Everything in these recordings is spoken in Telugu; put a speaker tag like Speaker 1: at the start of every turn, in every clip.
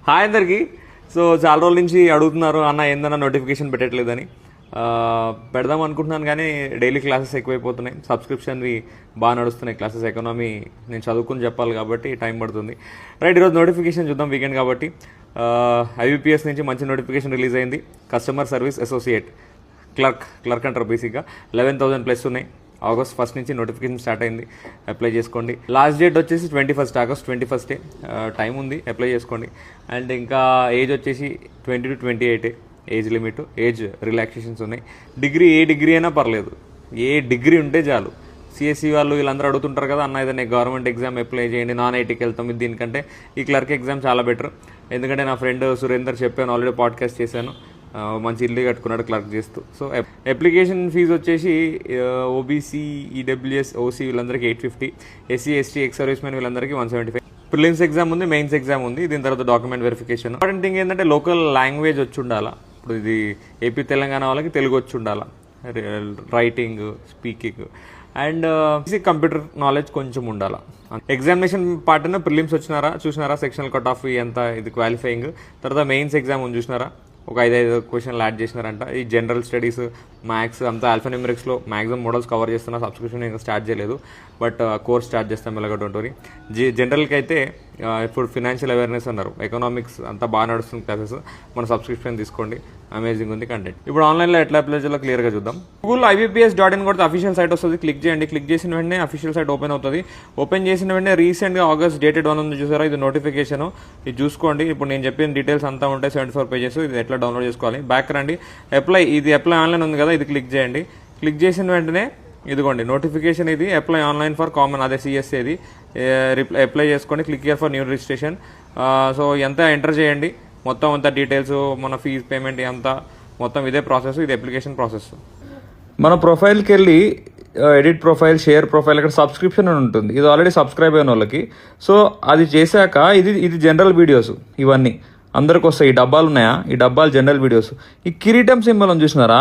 Speaker 1: హాయ్ అందరికీ. సో చాలా రోజుల నుంచి అడుగుతున్నారు అన్న ఏందన్నా నోటిఫికేషన్ పెట్టట్లేదని. పెడదాం అనుకుంటున్నాను కానీ డైలీ క్లాసెస్ ఎక్కువైపోతున్నాయి. సబ్స్క్రిప్షన్వి బాగా నడుస్తున్నాయి క్లాసెస్. ఎకనామీ నేను చదువుకుని చెప్పాలి కాబట్టి టైం పడుతుంది. రైట్, ఈరోజు నోటిఫికేషన్ చూద్దాం. వీకెండ్ కాబట్టి ఐబీపీఎస్ నుంచి మంచి నోటిఫికేషన్ రిలీజ్ అయింది. కస్టమర్ సర్వీస్ అసోసియేట్ క్లర్క్ అంటారు. బేసిక్గా 11,000+ ఉన్నాయి. ఆగస్ట్ 1 నుంచి నోటిఫికేషన్ స్టార్ట్ అయింది. అప్లై చేసుకోండి. లాస్ట్ డేట్ వచ్చేసి 21 ఆగస్ట్ 21 టైం ఉంది, అప్లై చేసుకోండి. అండ్ ఇంకా ఏజ్ వచ్చేసి 20 to 28 age limit. Age relaxations ఉన్నాయి. ఏ డిగ్రీ అయినా పర్లేదు, ఏ డిగ్రీ ఉంటే చాలు. సిఎస్సి వాళ్ళు వీళ్ళందరూ అడుగుతుంటారు కదా, అన్న ఏదైనా గవర్నమెంట్ ఎగ్జామ్ అప్లై చేయండి, నాన్ ఐటీకి వెళ్తాం. దీనికంటే ఈ క్లర్క్ ఎగ్జామ్ చాలా బెటర్. ఎందుకంటే నా ఫ్రెండ్ సురేందర్ చెప్పాను, ఆల్రెడీ పాడ్కాస్ట్ చేశాను. మంచి ఇల్లు కట్టుకున్నాడు క్లర్క్ చేస్తూ. సో అప్లికేషన్ ఫీజు వచ్చేసి ఓబీసీ, ఈడబ్ల్యూఎస్, ఓసీ వీళ్ళందరికీ 850, SC, ST, ex service men వీళ్ళందరికీ 175. ప్రిలిమ్స్ ఎగ్జామ్ ఉంది, మెయిన్స్ ఎగ్జామ్ ఉంది. దీని తర్వాత డాక్యుమెంట్ వెరిఫికేషన్. ఇంపార్టెంట్ థింగ్ ఏంటంటే లోకల్ లాంగ్వేజ్ వచ్చి ఉండాలా. ఇప్పుడు ఇది ఏపీ తెలంగాణ వాళ్ళకి తెలుగు వచ్చి ఉండాలా, writing, speaking and computer knowledge కొంచెం ఉండాలా. ఎగ్జామినేషన్ పార్ట్న ప్రిలిమ్స్ చూసినారా సెక్షనల్ కట్ ఆఫ్ ఎంత, ఇది క్వాలిఫైయింగ్. తర్వాత మెయిన్స్ ఎగ్జామ్ ఉంది చూసినారా, ఒక 5 క్వశ్చన్లు యాడ్ చేసినారంట. ఈ జనరల్ స్టడీస్, మ్యాథ్స్ అంతా ఆల్ఫాన్యూమరిక్స్లో మ్యాక్సిమం మోడల్స్ కవర్ చేస్తున్నా. సబ్స్క్రిప్షన్ ఇంకా స్టార్ట్ చేయలేదు, బట్ కోర్స్ స్టార్ట్ చేస్తాం ఇలాగ. Don't worry. జనరల్కి అయితే ఇప్పుడు ఫినాన్షియల్ అవేర్నెస్ అన్నారు, ఎకనామిక్స్ అంతా బాగా నడుస్తుంది క్లాసెస్. మన సబ్స్క్రిప్షన్ తీసుకోండి, అమేజింగ్ ఉంది కంటెంట్. ఇప్పుడు ఆన్లైన్లో ఎట్లా అప్లై చేయాలో క్లియర్గా చూద్దాం. గూగుల్ IBPS.in కొడితే అఫీషియల్ సైట్ వస్తుంది. క్లిక్ చేయండి. క్లిక్ చేసిన వెంటనే అఫీషియల్ సైట్ ఓపెన్ అవుతుంది. ఓపెన్ చేసిన వెంటనే రీసెంట్గా ఆగస్ట్ డేటెడ్ 1 ఉంది చూసారా, ఇది నోటిఫికేషన్. ఇది చూసుకోండి. ఇప్పుడు నేను చెప్పిన డీటెయిల్స్ అంతా ఉంటాయి, 74 పేజెస్. ఇది ఎట్లా డౌన్లోడ్ చేసుకోవాలి. బ్యాక్ రండి. అప్లై ఆన్లైన్ ఉంది కదా, ఇది క్లిక్ చేయండి. క్లిక్ చేసిన వెంటనే ఇదిగోండి నోటిఫికేషన్. ఇది అప్లై ఆన్లైన్ ఫర్ కామన్, అదే సిఎస్ఏ. ఇది అప్లై చేసుకోండి. Click here for new registration. So ఎంత ఎంటర్ చేయండి, మొత్తం అంతా డీటెయిల్స్, మన ఫీజు పేమెంట్ అంతా మొత్తం ఇదే ప్రాసెస్. ఇది అప్లికేషన్ ప్రాసెస్. మన ప్రొఫైల్కి వెళ్ళి ఎడిట్ ప్రొఫైల్, షేర్ ప్రొఫైల్, ఇక్కడ సబ్స్క్రిప్షన్ అని ఉంటుంది. ఇది ఆల్రెడీ సబ్స్క్రైబ్ అయిన వాళ్ళకి. సో అది చేశాక ఇది జనరల్ వీడియోస్. ఇవన్నీ అందరికి వస్తాయి. ఈ డబ్బాలు ఉన్నాయా, ఈ డబ్బాలు జనరల్ వీడియోస్. ఈ కిరీటం సింబల్ అని చూసినారా,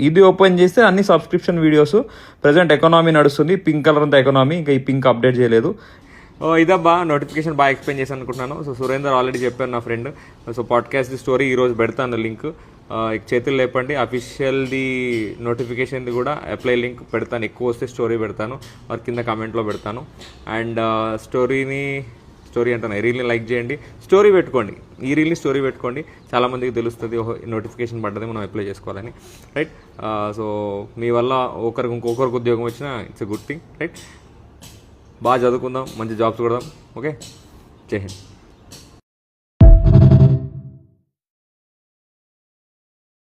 Speaker 1: ఇది ఓపెన్ చేస్తే అన్ని సబ్స్క్రిప్షన్ వీడియోస్. ప్రజెంట్ ఎకనామీ నడుస్తుంది, పింక్ కలర్ అంతా ఎకనామీ. ఇంకా ఈ పింక్ అప్డేట్ చేయలేదు. ఇదబ్బా నోటిఫికేషన్ బాగా ఎక్స్ప్లెయిన్ చేశాను అనుకుంటున్నాను. సో సురేందర్ ఆల్రెడీ చెప్పాను, నా ఫ్రెండ్. సో పాడ్కాస్ట్ స్టోరీ ఈరోజు పెడతాను లింక్. చేతులు లేపండి. అఫీషియల్ది నోటిఫికేషన్ది కూడా అప్లై లింక్ పెడతాను. ఎక్కువ వస్తే స్టోరీ పెడతాను, వారి కింద కామెంట్లో పెడతాను. అండ్ స్టోరీ అంటాను, రీల్ని లైక్ చేయండి, స్టోరీ పెట్టుకోండి. ఈ రీల్ని స్టోరీ పెట్టుకోండి, చాలామందికి తెలుస్తుంది నోటిఫికేషన్ పడ్డది, మనం అప్లై చేసుకోవాలని. రైట్. సో మీ వల్ల ఇంకొకరికి ఉద్యోగం వచ్చినా it's a good thing. Right. బాగా చదువుకుందాం, మంచి జాబ్స్ కొడదాం. ఓకే, జై హింద్.